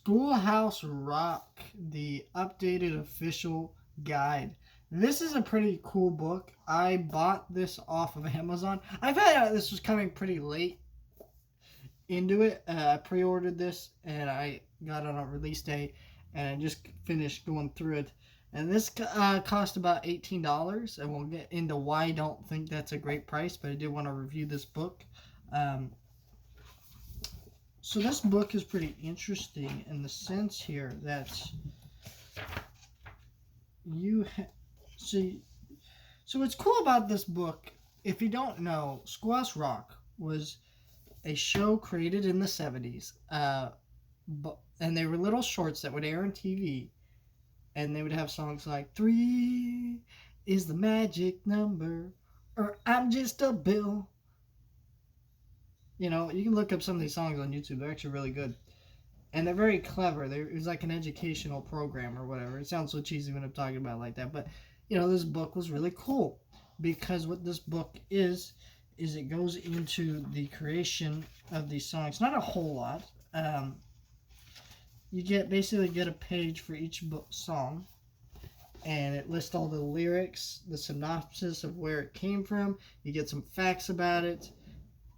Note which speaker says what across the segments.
Speaker 1: Schoolhouse Rock, the updated official guide. This is a pretty cool book. I bought this off of Amazon. I found out this was coming pretty late into it. I pre-ordered this and I got it on a release day, and I just finished going through it. And this cost about $18, and we'll get into why I don't think that's a great price, but I did want to review this book. Um, so this book is pretty interesting in the sense here that you see. So what's cool about this book, if you don't know, Schoolhouse Rock was a show created in the 70s, and they were little shorts that would air on TV, and they would have songs like 3 is the magic number, or I'm just a bill. You know, you can look up some of these songs on YouTube. They're actually really good. And they're very clever. It was like an educational program or whatever. It sounds so cheesy when I'm talking about it like that. But, you know, this book was really cool. Because what this book is it goes into the creation of these songs. Not a whole lot. You basically get a page for each song. And it lists all the lyrics, the synopsis of where it came from. You get some facts about it.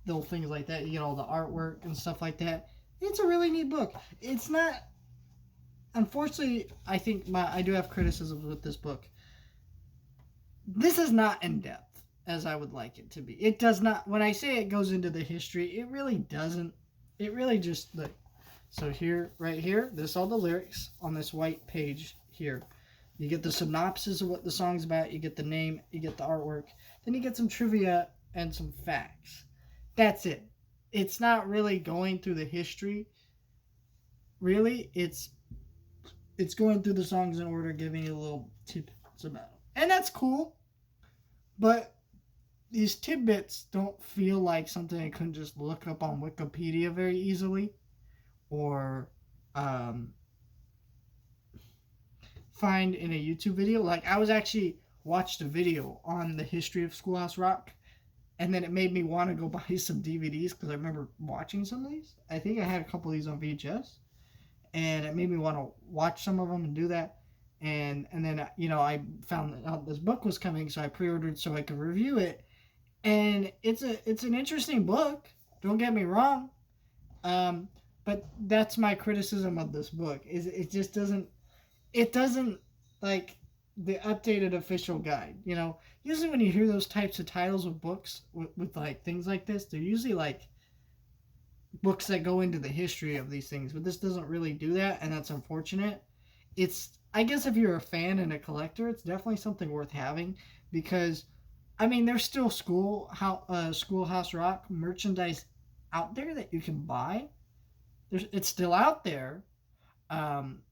Speaker 1: Little things like that. You get all the artwork and stuff like that. It's a really neat book. It's not, unfortunately, I think I do have criticisms with this book. This is not in depth as I would like it to be. It does not, when I say it goes into the history, it really doesn't. It really just, like, so here, right here, this is all the lyrics on this white page here. You get the synopsis of what the song's about, you get the name, you get the artwork, then you get some trivia and some facts. That's it. It's not really going through the history. Really, it's going through the songs in order, giving you a little tidbits about them. And that's cool. But these tidbits don't feel like something I couldn't just look up on Wikipedia very easily. Or find in a YouTube video. Like, I was actually watched a video on the history of Schoolhouse Rock. And then it made me want to go buy some DVDs because I remember watching some of these. I think I had a couple of these on VHS. And it made me want to watch some of them and do that. And then, you know, I found out this book was coming, so I pre-ordered so I could review it. And it's an interesting book. Don't get me wrong. But that's my criticism of this book. Is it just doesn't, like, the updated official guide, you know. Usually when you hear those types of titles of books with like things like this, they're usually like books that go into the history of these things, but this doesn't really do that, and that's unfortunate. I guess if you're a fan and a collector, it's definitely something worth having, because I mean, there's still Schoolhouse Rock merchandise out there that you can buy. It's still out there.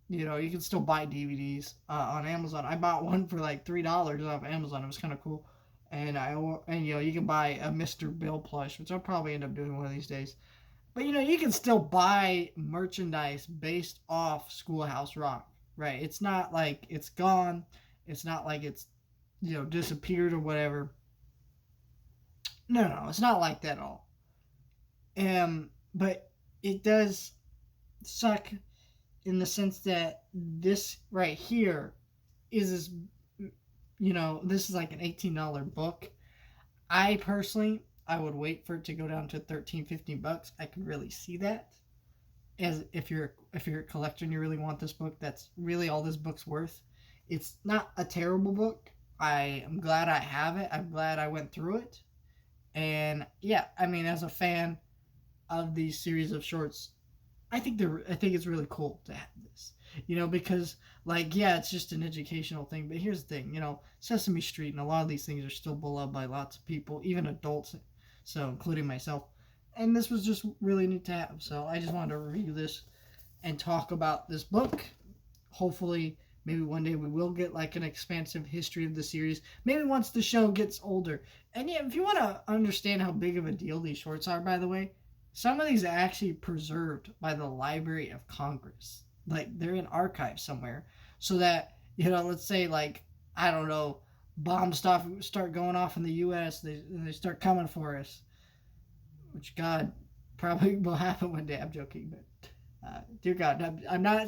Speaker 1: You know, you can still buy DVDs on Amazon. I bought one for like $3 off Amazon. It was kind of cool. And you know, you can buy a Mr. Bill plush, which I'll probably end up doing one of these days. But you know, you can still buy merchandise based off Schoolhouse Rock, right? It's not like it's gone. It's not like it's, you know, disappeared or whatever. No, it's not like that at all. But it does suck in the sense that this right here is, you know, this is like an $18 book. I personally, I would wait for it to go down to $13-15. I can really see that. As if you're a collector and you really want this book, that's really all this book's worth. It's not a terrible book. I am glad I have it. I'm glad I went through it. And yeah, I mean, as a fan of these series of shorts, I think it's really cool to have this, you know, because, like, yeah, it's just an educational thing, but here's the thing, you know, Sesame Street and a lot of these things are still beloved by lots of people, even adults, so including myself, and this was just really neat to have. So I just wanted to review this and talk about this book. Hopefully, maybe one day we will get like an expansive history of the series, maybe once the show gets older. And yeah, if you want to understand how big of a deal these shorts are, by the way, some of these are actually preserved by the Library of Congress. Like, they're in archives somewhere. So that, you know, let's say, like, I don't know, bombs start going off in the U.S., they start coming for us. Which, God, probably will happen one day. I'm joking, but Dear God,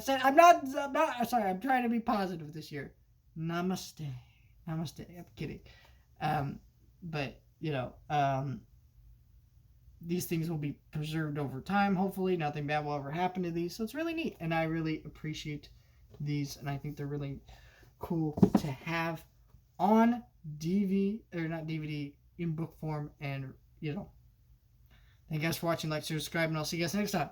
Speaker 1: sorry, I'm trying to be positive this year. Namaste. Namaste. I'm kidding. But, these things will be preserved over time, hopefully. Nothing bad will ever happen to these. So it's really neat. And I really appreciate these. And I think they're really cool to have on not DVD, in book form. And, thank you guys for watching. Like, subscribe, and I'll see you guys next time.